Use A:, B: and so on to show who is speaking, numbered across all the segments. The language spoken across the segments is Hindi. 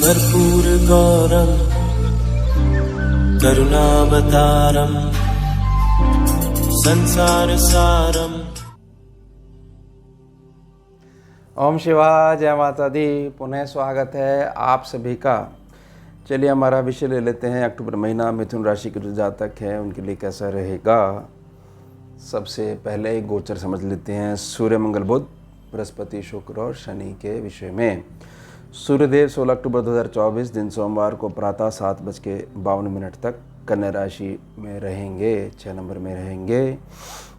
A: कर्पूरगौरं करुणावतारं संसारसारम्।
B: ओम शिवाय, जय माता दी। पुनः स्वागत है आप सभी का। चलिए हमारा विषय ले लेते हैं। अक्टूबर महीना मिथुन राशि के जो जातक हैं उनके लिए कैसा रहेगा। सबसे पहले गोचर समझ लेते हैं। सूर्य, मंगल, बुध, बृहस्पति, शुक्र और शनि के विषय में। सूर्यदेव 16 अक्टूबर 2024 दिन सोमवार को प्रातः 7:52 तक कन्या राशि में रहेंगे, 6 नंबर में रहेंगे।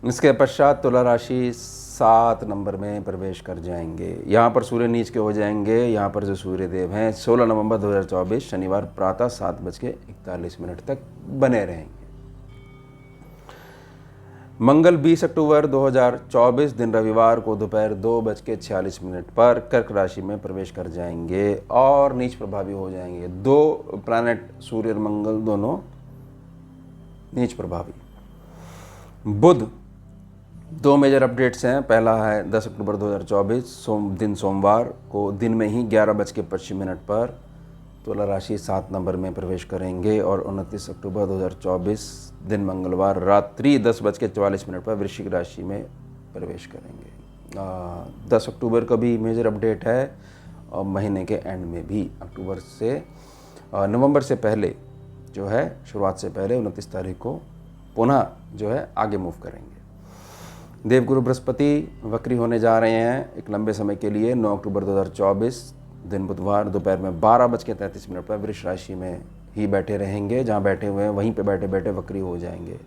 B: इसके पश्चात तुला राशि 7 नंबर में प्रवेश कर जाएंगे। यहाँ पर सूर्य नीच के हो जाएंगे। यहाँ पर जो सूर्यदेव हैं 16 नवंबर 2024 शनिवार प्रातः 7:41 तक बने रहेंगे। मंगल 20 अक्टूबर 2024 दिन रविवार को दोपहर 2:46 पर कर्क राशि में प्रवेश कर जाएंगे और नीच प्रभावी हो जाएंगे। 2 प्लैनेट सूर्य और मंगल दोनों नीच प्रभावी। बुध 2 मेजर अपडेट्स हैं। पहला है 10 अक्टूबर 2024 सोमवार को दिन में ही 11:25 पर तुला राशि 7 नंबर में प्रवेश करेंगे और 29 अक्टूबर 2024 दिन मंगलवार रात्रि 10:44 पर वृश्चिक राशि में प्रवेश करेंगे। 10 अक्टूबर का भी मेजर अपडेट है और महीने के एंड में भी नवंबर से पहले जो है, शुरुआत से पहले 29 तारीख को पुनः जो है आगे मूव करेंगे। देवगुरु बृहस्पति वक्री होने जा रहे हैं एक लंबे समय के लिए। 9 अक्टूबर 2024 दिन बुधवार दोपहर में 12:33 पर वृष राशि में ही बैठे रहेंगे। जहां बैठे हुए हैं वहीं पे बैठे बैठे वक्री हो जाएंगे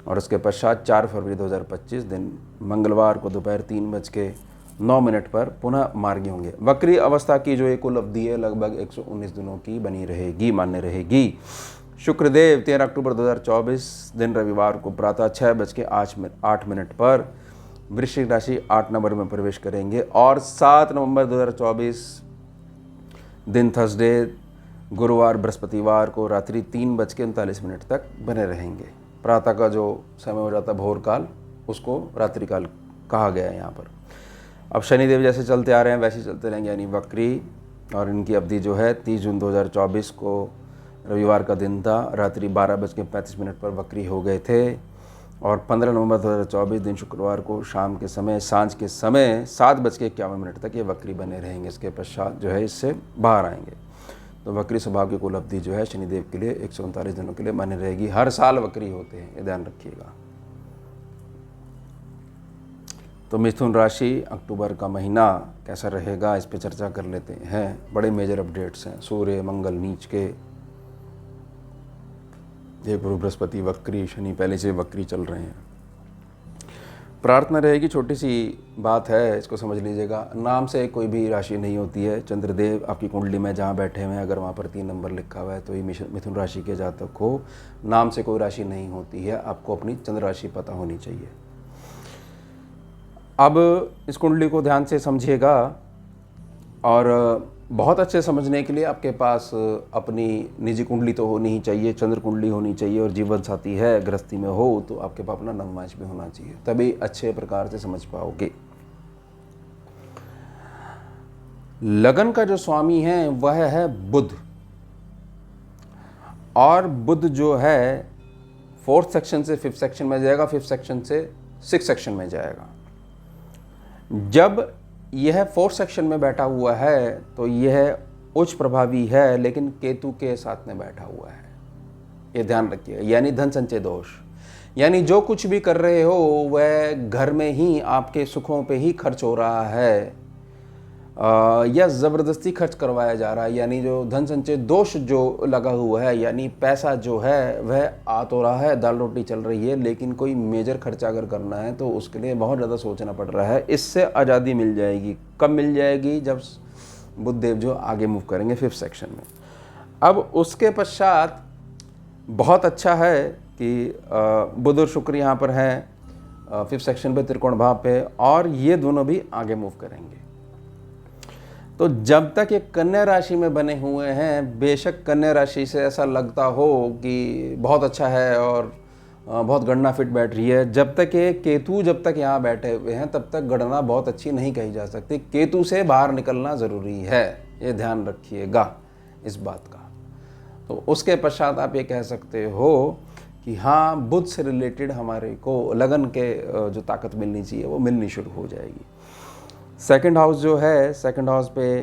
B: और उसके पश्चात 4 फरवरी 2025 दिन मंगलवार को दोपहर 3:09 पर पुनः मार्गी होंगे। वक्री अवस्था की जो एक कुल अवधि है लगभग 119 दिनों की बनी रहेगी, मान्य रहेगी। शुक्रदेव 13 अक्टूबर 2024 दिन रविवार को प्रातः 6:08 पर वृश्चिक राशि 8 नंबर में प्रवेश करेंगे और 7 नवंबर 2024 दिन थर्सडे गुरुवार बृहस्पतिवार को रात्रि 3:39 तक बने रहेंगे। प्रातः का जो समय हो जाता है भोर काल, उसको रात्रि काल कहा गया है यहाँ पर। अब शनिदेव जैसे चलते आ रहे हैं वैसे चलते रहेंगे, यानी वक्री। और इनकी अवधि जो है 30 जून 2024 को रविवार का दिन था, रात्रि 12:35 पर वक्री हो गए थे और 15 नवंबर 2024 दिन शुक्रवार को शाम के समय, सांझ के समय 7:51 तक ये वक्री बने रहेंगे। इसके पश्चात जो है इससे बाहर आएंगे। तो वक्री स्वभाव की कुल अवधि जो है शनिदेव के लिए 139 दिनों के लिए बनी रहेगी। हर साल वक्री होते हैं, ये ध्यान रखिएगा। तो मिथुन राशि अक्टूबर का महीना कैसा रहेगा इस पे चर्चा कर लेते हैं। बड़े मेजर अपडेट्स हैं। सूर्य मंगल नीच के, देवगुरु बृहस्पति वक्री, शनि पहले से वक्री चल रहे हैं। प्रार्थना रहेगी, छोटी सी बात है, इसको समझ लीजिएगा। नाम से कोई भी राशि नहीं होती है। चंद्रदेव आपकी कुंडली में जहाँ बैठे हुए हैं, अगर वहाँ पर 3 नंबर लिखा हुआ है तो ये मिथुन राशि के जातक हो। नाम से कोई राशि नहीं होती है। आपको अपनी चंद्र राशि पता होनी चाहिए। अब इस कुंडली को ध्यान से समझिएगा और बहुत अच्छे समझने के लिए आपके पास अपनी निजी कुंडली तो होनी ही चाहिए, चंद्र कुंडली होनी चाहिए और जीवन साथी है गृहस्थी में हो तो आपके पास अपना नवमांश भी होना चाहिए, तभी अच्छे प्रकार से समझ पाओगे। लगन का जो स्वामी है वह है बुध और बुध जो है 4th सेक्शन से 5th सेक्शन में जाएगा, 5th सेक्शन से 6th सेक्शन में जाएगा। जब यह 4th सेक्शन में बैठा हुआ है तो यह उच्च प्रभावी है, लेकिन केतु के साथ में बैठा हुआ है, ये ध्यान रखिए। यानी धन संचय दोष, यानी जो कुछ भी कर रहे हो वह घर में ही आपके सुखों पे ही खर्च हो रहा है या ज़बरदस्ती खर्च करवाया जा रहा है। यानी जो धन संचय दोष जो लगा हुआ है, यानी पैसा जो है वह आ तो रहा है, दाल रोटी चल रही है, लेकिन कोई मेजर खर्चा अगर करना है तो उसके लिए बहुत ज़्यादा सोचना पड़ रहा है। इससे आज़ादी मिल जाएगी। कब मिल जाएगी? जब बुधदेव जो आगे मूव करेंगे 5th सेक्शन में। अब उसके पश्चात बहुत अच्छा है कि बुध और शुक्र यहाँ पर हैं 5th सेक्शन पे, त्रिकोण भाव पे, और ये दोनों भी आगे मूव करेंगे। तो जब तक ये कन्या राशि में बने हुए हैं, बेशक कन्या राशि से ऐसा लगता हो कि बहुत अच्छा है और बहुत गणना फिट बैठ रही है, जब तक ये केतु जब तक यहाँ बैठे हुए हैं तब तक गणना बहुत अच्छी नहीं कही जा सकती। केतु से बाहर निकलना ज़रूरी है, ये ध्यान रखिएगा। इस बात का। तो उसके पश्चात आप ये कह सकते हो कि हाँ, बुध से रिलेटेड हमारे को लगन के जो ताकत मिलनी चाहिए वो मिलनी शुरू हो जाएगी। सेकंड हाउस जो है, सेकंड हाउस पे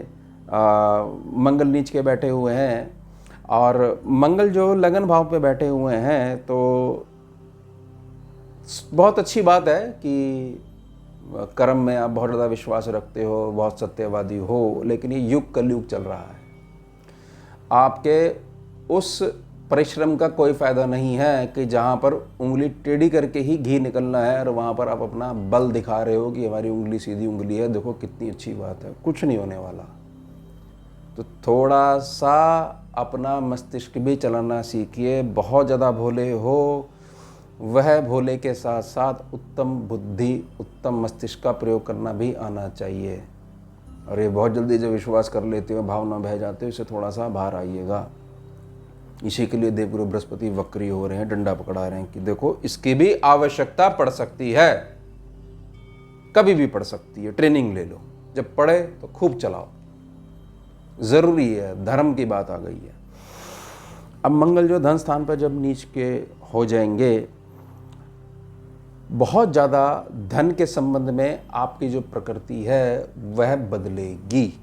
B: मंगल नीच के बैठे हुए हैं, और मंगल जो लगन भाव पे बैठे हुए हैं, तो बहुत अच्छी बात है कि कर्म में आप बहुत ज़्यादा विश्वास रखते हो, बहुत सत्यवादी हो, लेकिन ये युग कलयुग चल रहा है। आपके उस परिश्रम का कोई फ़ायदा नहीं है कि जहाँ पर उंगली टेढ़ी करके ही घी निकलना है और वहाँ पर आप अपना बल दिखा रहे हो कि हमारी उंगली सीधी उंगली है, देखो कितनी अच्छी बात है। कुछ नहीं होने वाला। तो थोड़ा सा अपना मस्तिष्क भी चलाना सीखिए। बहुत ज़्यादा भोले हो, वह भोले के साथ साथ उत्तम बुद्धि, उत्तम मस्तिष्क का प्रयोग करना भी आना चाहिए। और ये बहुत जल्दी जो विश्वास कर लेते हो, भावना बह जाते हो, इससे थोड़ा सा बाहर आइएगा। इसी के लिए देवगुरु बृहस्पति वक्री हो रहे हैं, डंडा पकड़ा रहे हैं कि देखो इसकी भी आवश्यकता पड़ सकती है, कभी भी पड़ सकती है। ट्रेनिंग ले लो, जब पड़े तो खूब चलाओ, ज़रूरी है। धर्म की बात आ गई है। अब मंगल जो धन स्थान पर जब नीच के हो जाएंगे, बहुत ज़्यादा धन के संबंध में आपकी जो प्रकृति है वह बदलेगी।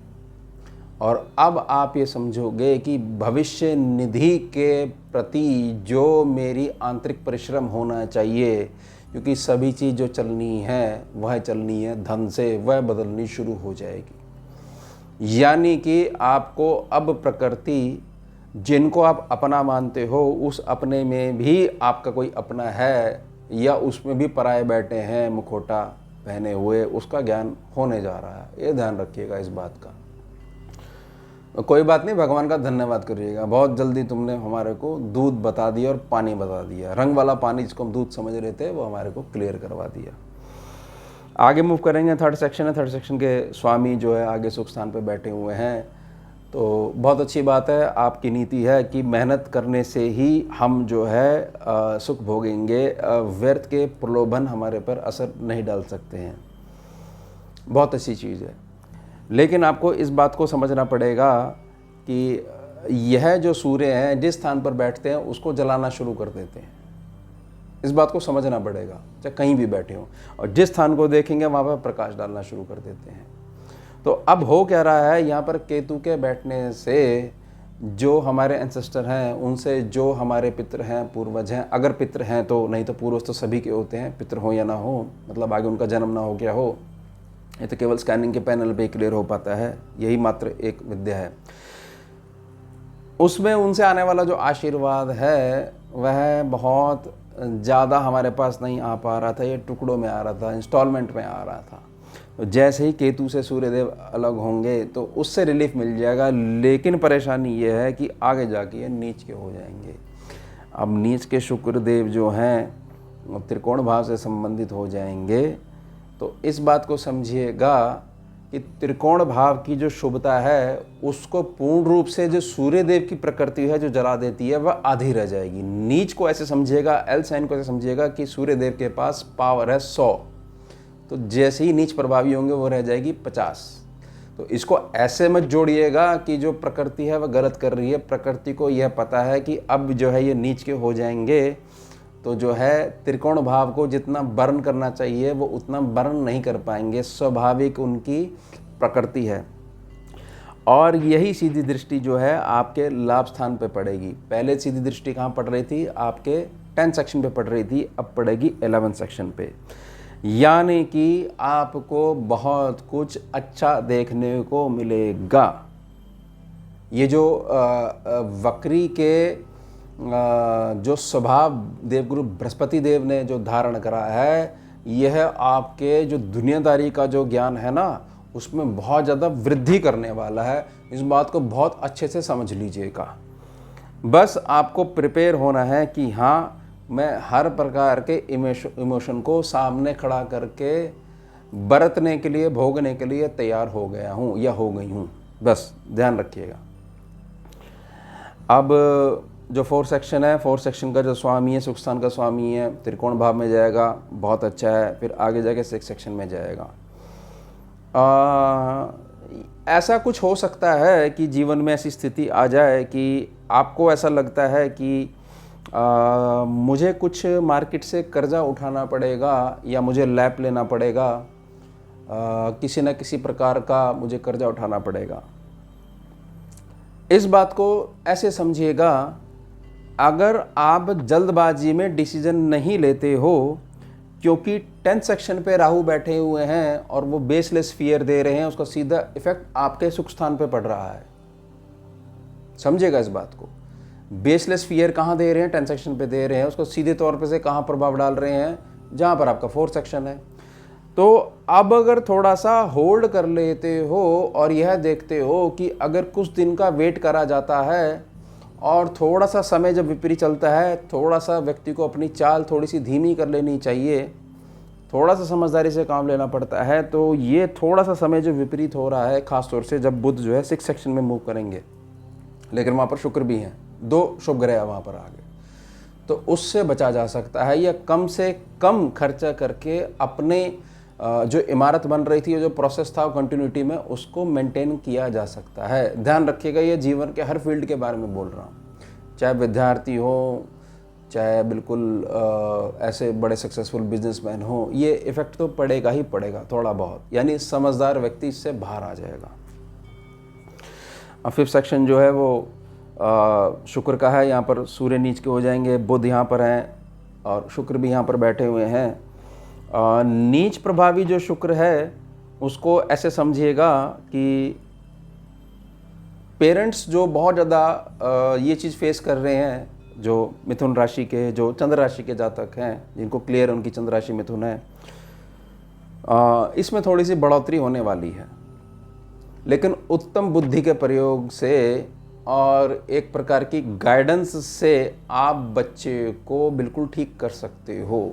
B: और अब आप ये समझोगे कि भविष्य निधि के प्रति जो मेरी आंतरिक परिश्रम होना चाहिए, क्योंकि सभी चीज़ जो चलनी है वह चलनी है धन से, वह बदलनी शुरू हो जाएगी। यानी कि आपको अब प्रकृति, जिनको आप अपना मानते हो, उस अपने में भी आपका कोई अपना है या उसमें भी पराये बैठे हैं मुखौटा पहने हुए, उसका ज्ञान होने जा रहा है। ये ध्यान रखिएगा इस बात का। कोई बात नहीं, भगवान का धन्यवाद करिएगा, बहुत जल्दी तुमने हमारे को दूध बता दिया और पानी बता दिया। रंग वाला पानी जिसको हम दूध समझ रहे थे वो हमारे को क्लियर करवा दिया। आगे मूव करेंगे। थर्ड सेक्शन है। थर्ड सेक्शन के स्वामी जो है आगे सुख स्थान पे बैठे हुए हैं, तो बहुत अच्छी बात है। आपकी नीति है कि मेहनत करने से ही हम जो है सुख भोगेंगे, व्यर्थ के प्रलोभन हमारे पर असर नहीं डाल सकते हैं। बहुत अच्छी चीज़ है। लेकिन आपको इस बात को समझना पड़ेगा कि यह जो सूर्य हैं जिस स्थान पर बैठते हैं उसको जलाना शुरू कर देते हैं। इस बात को समझना पड़ेगा, चाहे कहीं भी बैठे हों, और जिस स्थान को देखेंगे वहाँ पर प्रकाश डालना शुरू कर देते हैं। तो अब हो क्या रहा है, यहाँ पर केतु के बैठने से जो हमारे एंसेस्टर हैं, उनसे जो हमारे पितृ हैं, पूर्वज हैं, अगर पितृ हैं तो, नहीं तो पूर्वज तो सभी के होते हैं, पितृ हो या ना हो, मतलब आगे उनका जन्म ना हो क्या हो, ये तो केवल स्कैनिंग के पैनल पे क्लियर हो पाता है। यही मात्र एक विद्या है। उसमें उनसे आने वाला जो आशीर्वाद है वह बहुत ज़्यादा हमारे पास नहीं आ पा रहा था, ये टुकड़ों में आ रहा था, इंस्टॉलमेंट में आ रहा था। तो जैसे ही केतु से सूर्यदेव अलग होंगे तो उससे रिलीफ मिल जाएगा। लेकिन परेशानी ये है कि आगे जाके ये नीच के हो जाएंगे। अब नीच के शुक्रदेव जो हैं त्रिकोण भाव से संबंधित हो जाएंगे। तो इस बात को समझिएगा कि त्रिकोण भाव की जो शुभता है उसको पूर्ण रूप से जो सूर्यदेव की प्रकृति है जो जला देती है वह आधी रह जाएगी। नीच को ऐसे समझिएगा, एल साइन को ऐसे समझिएगा कि सूर्यदेव के पास पावर है 100, तो जैसे ही नीच प्रभावी होंगे वो रह जाएगी 50। तो इसको ऐसे मत जोड़िएगा कि जो प्रकृति है वह गलत कर रही है। प्रकृति को यह पता है कि अब जो है ये नीच के हो जाएंगे, तो जो है त्रिकोण भाव को जितना बर्न करना चाहिए वो उतना बर्न नहीं कर पाएंगे। स्वाभाविक उनकी प्रकृति है। और यही सीधी दृष्टि जो है आपके लाभ स्थान पे पड़ेगी। पहले सीधी दृष्टि कहाँ पड़ रही थी? आपके 10 सेक्शन पे पड़ रही थी, अब पड़ेगी 11 सेक्शन पे। यानी कि आपको बहुत कुछ अच्छा देखने को मिलेगा। ये जो वक्री के जो स्वभाव देवगुरु बृहस्पति देव ने जो धारण करा है, यह आपके जो दुनियादारी का जो ज्ञान है ना उसमें बहुत ज़्यादा वृद्धि करने वाला है। इस बात को बहुत अच्छे से समझ लीजिएगा। बस आपको प्रिपेयर होना है कि हाँ, मैं हर प्रकार के इमोशन को सामने खड़ा करके बरतने के लिए, भोगने के लिए तैयार हो गया हूँ या हो गई हूँ। बस ध्यान रखिएगा। अब जो 4 सेक्शन है, 4 सेक्शन का जो स्वामी है, सुख स्थान का स्वामी है, त्रिकोण भाव में जाएगा, बहुत अच्छा है। फिर आगे जाके 6 सेक्शन में जाएगा। ऐसा कुछ हो सकता है कि जीवन में ऐसी स्थिति आ जाए कि आपको ऐसा लगता है कि मुझे कुछ मार्केट से कर्जा उठाना पड़ेगा या मुझे लैप लेना पड़ेगा, किसी न किसी प्रकार का मुझे कर्जा उठाना पड़ेगा। इस बात को ऐसे समझिएगा, अगर आप जल्दबाजी में डिसीजन नहीं लेते हो, क्योंकि 10th सेक्शन पे राहु बैठे हुए हैं और वो बेसलेस फियर दे रहे हैं, उसका सीधा इफेक्ट आपके सुख स्थान पे पड़ रहा है। समझिएगा इस बात को। बेसलेस फियर कहाँ दे रहे हैं? 10th सेक्शन पे दे रहे हैं। उसको सीधे तौर पे से कहाँ प्रभाव डाल रहे हैं? जहाँ पर आपका 4th सेक्शन है। तो अब अगर थोड़ा सा होल्ड कर लेते हो और यह देखते हो कि अगर कुछ दिन का वेट करा जाता है और थोड़ा सा समय जब विपरीत चलता है, थोड़ा सा व्यक्ति को अपनी चाल थोड़ी सी धीमी कर लेनी चाहिए, थोड़ा सा समझदारी से काम लेना पड़ता है। तो ये थोड़ा सा समय जो विपरीत हो रहा है, ख़ास तौर से जब बुध जो है 6th सेक्शन में मूव करेंगे, लेकिन वहाँ पर शुक्र भी हैं, 2 शुभ ग्रह वहाँ पर आगे, तो उससे बचा जा सकता है या कम से कम खर्चा करके अपने जो इमारत बन रही थी, जो प्रोसेस था कंटिन्यूटी में, उसको मेंटेन किया जा सकता है। ध्यान रखिएगा, ये जीवन के हर फील्ड के बारे में बोल रहा हूँ, चाहे विद्यार्थी हो, चाहे बिल्कुल ऐसे बड़े सक्सेसफुल बिजनेसमैन हो, ये इफ़ेक्ट तो पड़ेगा ही पड़ेगा थोड़ा बहुत, यानी समझदार व्यक्ति इससे बाहर आ जाएगा। अब 5th सेक्शन जो है वो शुक्र का है, यहाँ पर सूर्य नीच के हो जाएंगे, बुध यहाँ पर हैं और शुक्र भी यहाँ पर बैठे हुए हैं। नीच प्रभावी जो शुक्र है उसको ऐसे समझिएगा कि पेरेंट्स जो बहुत ज़्यादा ये चीज़ फेस कर रहे हैं, जो मिथुन राशि के, जो चंद्र राशि के जातक हैं, जिनको क्लियर उनकी चंद्र राशि मिथुन है, इसमें थोड़ी सी बढ़ोतरी होने वाली है, लेकिन उत्तम बुद्धि के प्रयोग से और एक प्रकार की गाइडेंस से आप बच्चे को बिल्कुल ठीक कर सकते हो।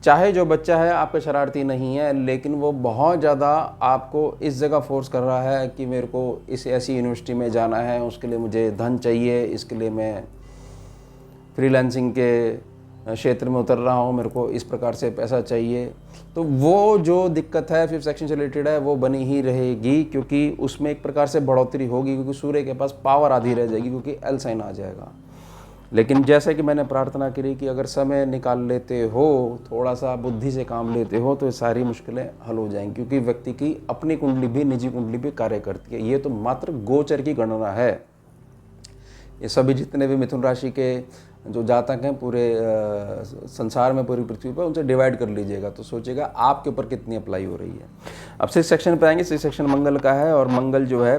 B: चाहे जो बच्चा है आपका शरारती नहीं है, लेकिन वो बहुत ज़्यादा आपको इस जगह फोर्स कर रहा है कि मेरे को इस ऐसी यूनिवर्सिटी में जाना है, उसके लिए मुझे धन चाहिए, इसके लिए मैं फ्रीलांसिंग के क्षेत्र में उतर रहा हूँ, मेरे को इस प्रकार से पैसा चाहिए। तो वो जो दिक्कत है 5th सेक्शन से रिलेटेड है, वो बनी ही रहेगी, क्योंकि उसमें एक प्रकार से बढ़ोतरी होगी, क्योंकि सूर्य के पास पावर आधी रह जाएगी, क्योंकि एल साइन आ जाएगा। लेकिन जैसे कि मैंने प्रार्थना करी कि अगर समय निकाल लेते हो, थोड़ा सा बुद्धि से काम लेते हो, तो ये सारी मुश्किलें हल हो जाएंगी, क्योंकि व्यक्ति की अपनी कुंडली भी, निजी कुंडली भी कार्य करती है। ये तो मात्र गोचर की गणना है। ये सभी जितने भी मिथुन राशि के जो जातक हैं पूरे संसार में, पूरी पृथ्वी पर, उनसे डिवाइड कर लीजिएगा तो सोचिएगा आपके ऊपर कितनी अप्लाई हो रही है। अब 6th सेक्शन पे आएंगे। 6th सेक्शन मंगल का है और मंगल जो है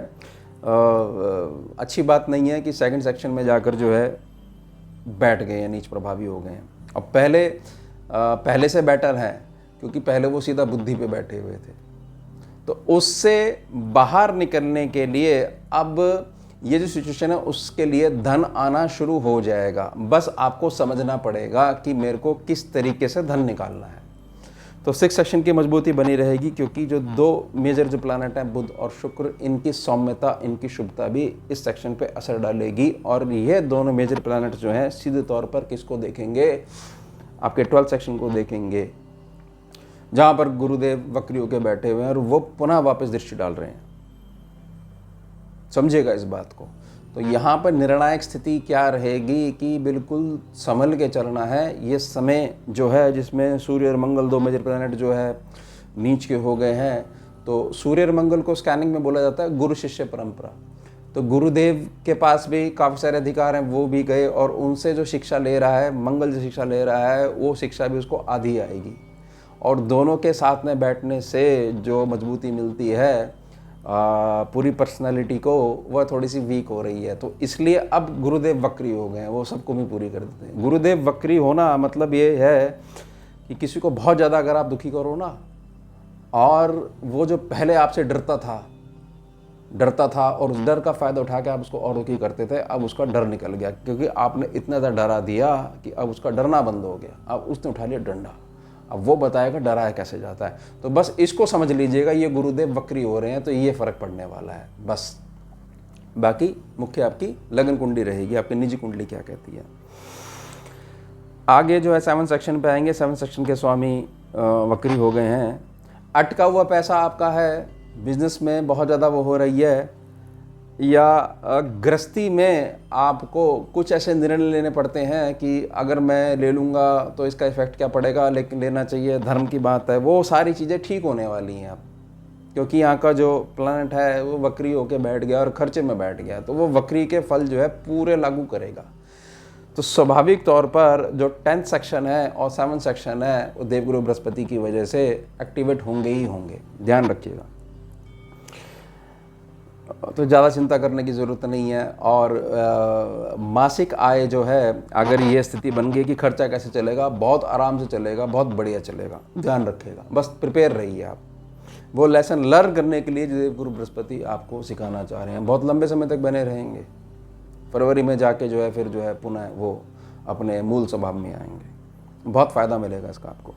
B: अच्छी बात नहीं है कि 2nd सेक्शन में जाकर जो है बैठ गए हैं, नीच प्रभावी हो गए हैं। अब पहले से बेटर है, क्योंकि पहले वो सीधा बुद्धि पे बैठे हुए थे। तो उससे बाहर निकलने के लिए अब ये जो सिचुएशन है, उसके लिए धन आना शुरू हो जाएगा। बस आपको समझना पड़ेगा कि मेरे को किस तरीके से धन निकालना है। तो 6th सेक्शन की मजबूती बनी रहेगी, क्योंकि जो 2 मेजर जो प्लैनेट हैं, बुध और शुक्र, इनकी सौम्यता, इनकी शुभता भी इस सेक्शन पे असर डालेगी। और ये दोनों मेजर प्लैनेट जो हैं सीधे तौर पर किसको देखेंगे? आपके 12th सेक्शन को देखेंगे, जहाँ पर गुरुदेव वक्री होकर बैठे हुए हैं और वो पुनः वापस दृष्टि डाल रहे हैं। समझिएगा इस बात को। तो यहाँ पर निर्णायक स्थिति क्या रहेगी कि बिल्कुल संभल के चलना है। ये समय जो है जिसमें सूर्य और मंगल 2 मेजर प्लैनेट जो है नीच के हो गए हैं, तो सूर्य और मंगल को स्कैनिंग में बोला जाता है गुरु शिष्य परंपरा। तो गुरुदेव के पास भी काफ़ी सारे अधिकार हैं, वो भी गए और उनसे जो शिक्षा ले रहा है, मंगल जो शिक्षा ले रहा है, वो शिक्षा भी उसको आधी आएगी। और दोनों के साथ में बैठने से जो मजबूती मिलती है पूरी पर्सनालिटी को, वह थोड़ी सी वीक हो रही है। तो इसलिए अब गुरुदेव वक्री हो गए हैं, वो सबको भी पूरी कर देते हैं। गुरुदेव वक्री होना मतलब ये है कि किसी को बहुत ज़्यादा अगर आप दुखी करो ना, और वो जो पहले आपसे डरता था और उस डर का फ़ायदा उठा के आप उसको और दुखी करते थे, अब उसका डर निकल गया, क्योंकि आपने इतना ज़्यादा डरा दिया कि अब उसका डरना बंद हो गया। अब उसने उठा लिया डंडा, अब वो बताएगा डराया कैसे जाता है। तो बस इसको समझ लीजिएगा, ये गुरुदेव वक्री हो रहे हैं, तो ये फ़र्क पड़ने वाला है बस। बाकी मुख्य आपकी लगन कुंडली रहेगी, आपकी निजी कुंडली क्या कहती है। आगे जो है 7th सेक्शन पे आएंगे। 7th सेक्शन के स्वामी वक्री हो गए हैं। अटका हुआ पैसा आपका है बिजनेस में बहुत ज़्यादा वो हो रही है, या गृहस्थी में आपको कुछ ऐसे निर्णय लेने पड़ते हैं कि अगर मैं ले लूँगा तो इसका इफ़ेक्ट क्या पड़ेगा, लेकिन लेना चाहिए, धर्म की बात है, वो सारी चीज़ें ठीक होने वाली हैं अब, क्योंकि यहाँ का जो प्लैनेट है वो वक्री होके बैठ गया और खर्चे में बैठ गया, तो वो वक्री के फल जो है पूरे लागू करेगा। तो स्वाभाविक तौर पर जो 10th सेक्शन है और 7th सेक्शन है वो देवगुरु बृहस्पति की वजह से एक्टिवेट होंगे ही होंगे, ध्यान रखिएगा। तो ज़्यादा चिंता करने की ज़रूरत नहीं है। और मासिक आय जो है, अगर ये स्थिति बन गई कि खर्चा कैसे चलेगा, बहुत आराम से चलेगा, बहुत बढ़िया चलेगा, ध्यान रखिएगा, बस प्रिपेयर रहिए आप। वो लेसन लर्न करने के लिए देवगुरु बृहस्पति आपको सिखाना चाह रहे हैं, बहुत लंबे समय तक बने रहेंगे। फरवरी में जाके जो है फिर जो है पुनः वो अपने मूल स्वभाव में आएंगे, बहुत फ़ायदा मिलेगा इसका आपको।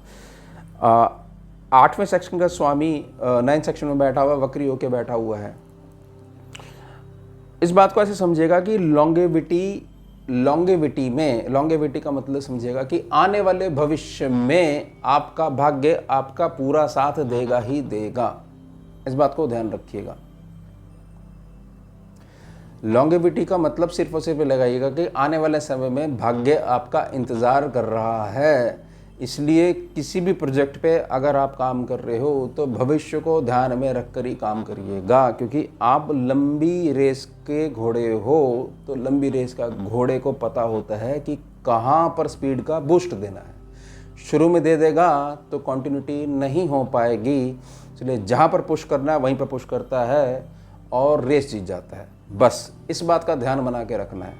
B: 8वें सेक्शन का स्वामी 9th सेक्शन में बैठा हुआ, वक्री होके बैठा हुआ है। इस बात को ऐसे समझिएगा कि लॉन्गेविटी का मतलब समझिएगा कि आने वाले भविष्य में आपका भाग्य आपका पूरा साथ देगा ही देगा, इस बात को ध्यान रखिएगा। लॉन्गेविटी का मतलब सिर्फ और सिर्फ लगाइएगा कि आने वाले समय में भाग्य आपका इंतज़ार कर रहा है। इसलिए किसी भी प्रोजेक्ट पे अगर आप काम कर रहे हो तो भविष्य को ध्यान में रखकर ही काम करिएगा, क्योंकि आप लंबी रेस के घोड़े हो, तो लंबी रेस का घोड़े को पता होता है कि कहाँ पर स्पीड का बूस्ट देना है। शुरू में दे देगा तो कंटिन्यूटी नहीं हो पाएगी, इसलिए जहाँ पर पुश करना है वहीं पर पुश करता है और रेस जीत जाता है। बस इस बात का ध्यान बना के रखना है।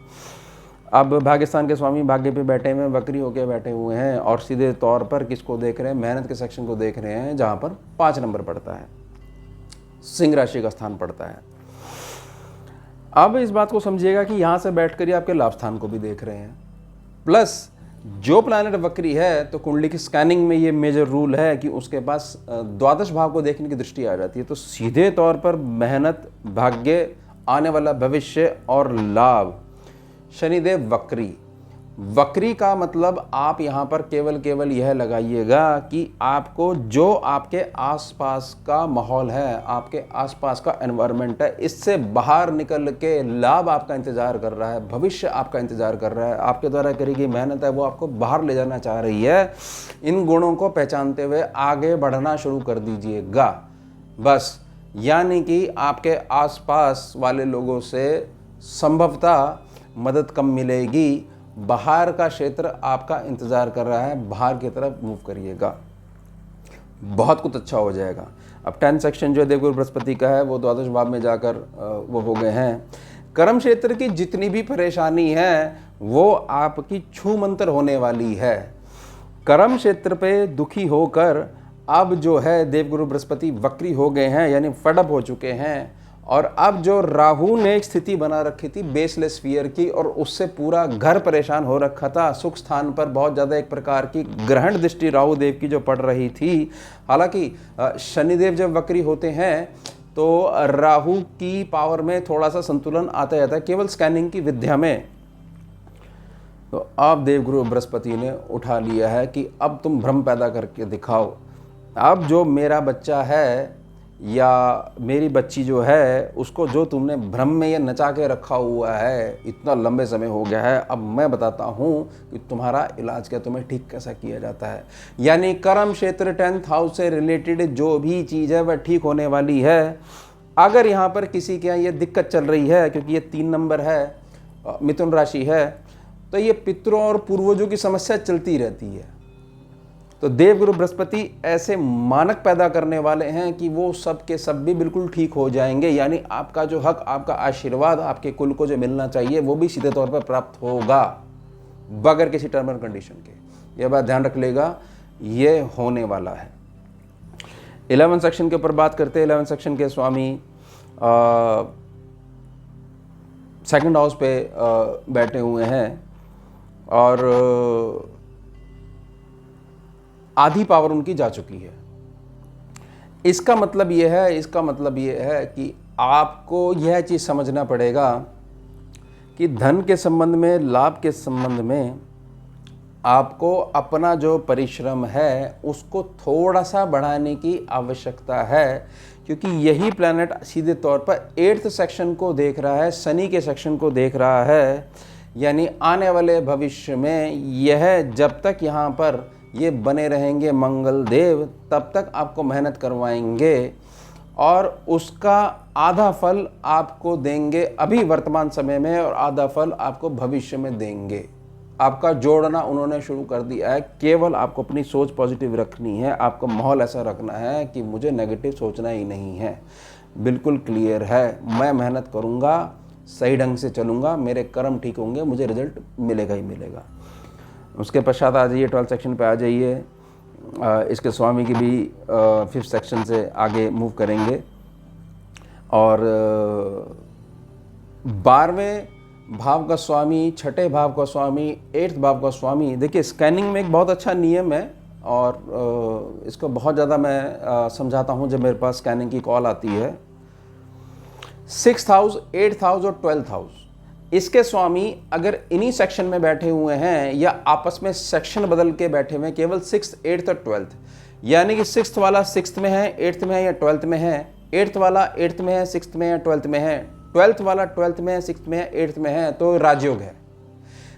B: अब भाग्यस्थान के स्वामी भाग्य पे बैठे हुए, वक्री होके बैठे हुए हैं और सीधे तौर पर किसको देख रहे हैं, मेहनत के सेक्शन को देख रहे हैं, जहाँ पर 5 नंबर पड़ता है, सिंह राशि का स्थान पड़ता है। अब इस बात को समझिएगा कि यहाँ से बैठकर ही आपके लाभ स्थान को भी देख रहे हैं, प्लस जो प्लैनेट वक्री है तो कुंडली की स्कैनिंग में ये मेजर रूल है कि उसके पास द्वादश भाव को देखने की दृष्टि आ जाती है। तो सीधे तौर पर मेहनत, भाग्य, आने वाला भविष्य और लाभ। शनिदेव वक्री का मतलब आप यहाँ पर केवल यह लगाइएगा कि आपको जो आपके आसपास का माहौल है, आपके आसपास का एनवायरनमेंट है, इससे बाहर निकल के लाभ आपका इंतज़ार कर रहा है, भविष्य आपका इंतज़ार कर रहा है, आपके द्वारा करी गई मेहनत है वो आपको बाहर ले जाना चाह रही है। इन गुणों को पहचानते हुए आगे बढ़ना शुरू कर दीजिएगा बस। यानी कि आपके आसपास वाले लोगों से संभवतः मदद कम मिलेगी, बाहर का क्षेत्र आपका इंतज़ार कर रहा है, बाहर की तरफ मूव करिएगा, बहुत कुछ अच्छा हो जाएगा। अब 10th सेक्शन जो देवगुरु बृहस्पति का है वो द्वादश भाव में जाकर वो हो गए हैं। कर्म क्षेत्र की जितनी भी परेशानी है वो आपकी छू मंतर होने वाली है। कर्म क्षेत्र पे दुखी होकर अब जो है देवगुरु बृहस्पति वक्री हो गए हैं, यानी फडअप हो चुके हैं। और अब जो राहु ने एक स्थिति बना रखी थी बेसलेस फियर की, और उससे पूरा घर परेशान हो रखा था, सुख स्थान पर बहुत ज़्यादा एक प्रकार की ग्रहण दृष्टि राहु देव की जो पड़ रही थी। हालांकि शनिदेव जब वक्री होते हैं तो राहु की पावर में थोड़ा सा संतुलन आता जाता है, केवल स्कैनिंग की विद्या में। तो अब देवगुरु बृहस्पति ने उठा लिया है कि अब तुम भ्रम पैदा करके दिखाओ। अब जो मेरा बच्चा है या मेरी बच्ची जो है उसको जो तुमने भ्रम में ये नचा के रखा हुआ है इतना लंबे समय हो गया है, अब मैं बताता हूँ कि तुम्हारा इलाज क्या, तुम्हें ठीक कैसा किया जाता है। यानी कर्म क्षेत्र 10th हाउस से रिलेटेड जो भी चीज़ है वह ठीक होने वाली है। अगर यहाँ पर किसी के यहाँ ये दिक्कत चल रही है, क्योंकि ये 3 नंबर है, मिथुन राशि है, तो ये पितरों और पूर्वजों की समस्या चलती रहती है। तो देवगुरु बृहस्पति ऐसे मानक पैदा करने वाले हैं कि वो सब के सब भी बिल्कुल ठीक हो जाएंगे। यानी आपका जो हक, आपका आशीर्वाद, आपके कुल को जो मिलना चाहिए वो भी सीधे तौर पर प्राप्त होगा, बगैर किसी टर्म एंड कंडीशन के। यह बात ध्यान रख लेगा, ये होने वाला है। 11th सेक्शन के ऊपर बात करते हैं। 11th सेक्शन के स्वामी 2nd हाउस पे बैठे हुए हैं और आधी पावर उनकी जा चुकी है। इसका मतलब ये है कि आपको यह चीज़ समझना पड़ेगा कि धन के संबंध में, लाभ के संबंध में आपको अपना जो परिश्रम है उसको थोड़ा सा बढ़ाने की आवश्यकता है, क्योंकि यही प्लैनेट सीधे तौर पर 8th सेक्शन को देख रहा है, शनि के सेक्शन को देख रहा है। यानी आने वाले भविष्य में यह जब तक यहाँ पर ये बने रहेंगे मंगल देव, तब तक आपको मेहनत करवाएंगे और उसका आधा फल आपको देंगे अभी वर्तमान समय में और आधा फल आपको भविष्य में देंगे। आपका जोड़ना उन्होंने शुरू कर दिया है। केवल आपको अपनी सोच पॉजिटिव रखनी है, आपको माहौल ऐसा रखना है कि मुझे नेगेटिव सोचना ही नहीं है। बिल्कुल क्लियर है, मैं मेहनत करूँगा, सही ढंग से चलूँगा, मेरे कर्म ठीक होंगे, मुझे रिजल्ट मिलेगा ही मिलेगा। उसके पश्चात आ जाइए 12th सेक्शन पे आ जाइए। इसके स्वामी की भी 5th सेक्शन से आगे मूव करेंगे और 12वें भाव का स्वामी, 6ठे भाव का स्वामी, 8th भाव का स्वामी। देखिए स्कैनिंग में एक बहुत अच्छा नियम है और इसको बहुत ज़्यादा मैं समझाता हूँ जब मेरे पास स्कैनिंग की कॉल आती है। 6th हाउस, 8th हाउस और 12th हाउस, इसके स्वामी अगर इन्हीं सेक्शन में बैठे हुए हैं या आपस में सेक्शन बदल के बैठे हुए हैं, केवल 6th, 8th और 12th, यानी कि 6th वाला 6th में है, 8th में है या 12th में है, 8th वाला 8th में है, 6th में है, 12th में है, 12th वाला 12th में है, 6th में है, 8th में है, तो राजयोग है।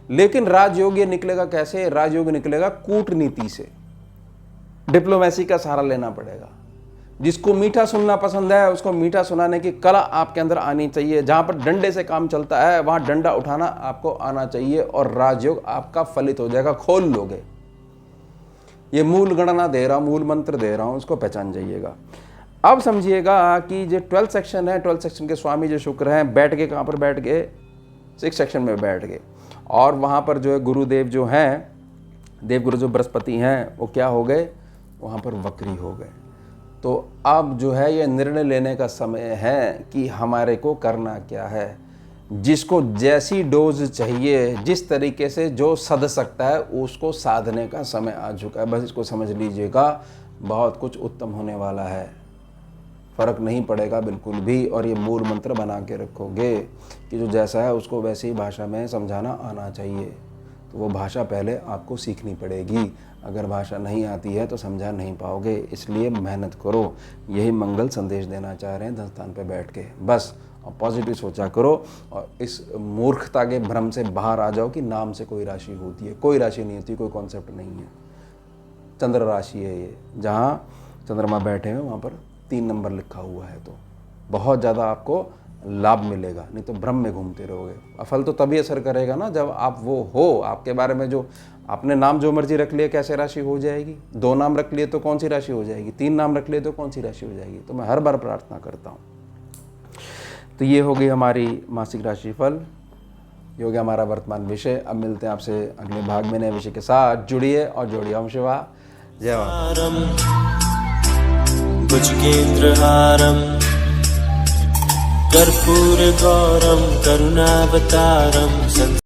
B: लेकिन राजयोग ये निकलेगा कैसे? राजयोग निकलेगा कूटनीति से, डिप्लोमेसी का सहारा लेना पड़ेगा। जिसको मीठा सुनना पसंद है उसको मीठा सुनाने की कला आपके अंदर आनी चाहिए। जहाँ पर डंडे से काम चलता है वहाँ डंडा उठाना आपको आना चाहिए और राजयोग आपका फलित हो जाएगा, खोल लोगे। ये मूल गणना दे रहा हूँ, मूल मंत्र दे रहा हूँ, उसको पहचान जाइएगा। अब समझिएगा कि जो 12th सेक्शन है, 12th सेक्शन के स्वामी जो शुक्र हैं, बैठ के कहाँ पर बैठ गए? 6th सेक्शन में बैठ गए और वहाँ पर जो है गुरुदेव जो हैं, देवगुरु जो बृहस्पति हैं, वो क्या हो गए? वहाँ पर वक्री हो गए। तो अब जो है ये निर्णय लेने का समय है कि हमारे को करना क्या है। जिसको जैसी डोज चाहिए, जिस तरीके से जो सध सकता है, उसको साधने का समय आ चुका है। बस इसको समझ लीजिएगा, बहुत कुछ उत्तम होने वाला है, फ़र्क नहीं पड़ेगा बिल्कुल भी। और ये मूल मंत्र बना के रखोगे कि जो जैसा है उसको वैसी ही भाषा में समझाना आना चाहिए। तो वो भाषा पहले आपको सीखनी पड़ेगी। अगर भाषा नहीं आती है तो समझा नहीं पाओगे, इसलिए मेहनत करो। यही मंगल संदेश देना चाह रहे हैं धनस्थान पे बैठ के। बस और पॉजिटिव सोचा करो और इस मूर्खता के भ्रम से बाहर आ जाओ कि नाम से कोई राशि होती है। कोई राशि नहीं होती, कोई कॉन्सेप्ट नहीं है। चंद्र राशि है ये, जहाँ चंद्रमा बैठे हैं वहाँ पर 3 नंबर लिखा हुआ है, तो बहुत ज़्यादा आपको लाभ मिलेगा। नहीं तो भ्रम में घूमते रहोगे। फल तो तभी असर करेगा ना जब आप वो हो। आपके बारे में जो आपने नाम जो मर्जी रख लिया, कैसे राशि हो जाएगी? 2 नाम रख लिए तो कौन सी राशि हो जाएगी? 3 नाम रख लिए तो कौन सी राशि हो जाएगी? तो मैं हर बार प्रार्थना करता हूँ। तो ये हो गई हमारी मासिक राशिफल, ये हो गया हमारा वर्तमान विषय। अब मिलते हैं आपसे अगले भाग में नए विषय के साथ। जुड़िए और जोड़िए। ओम शिवा जय माता।
A: भुजगेन्द्रहारं कर्पूरगौरं करुणावतारं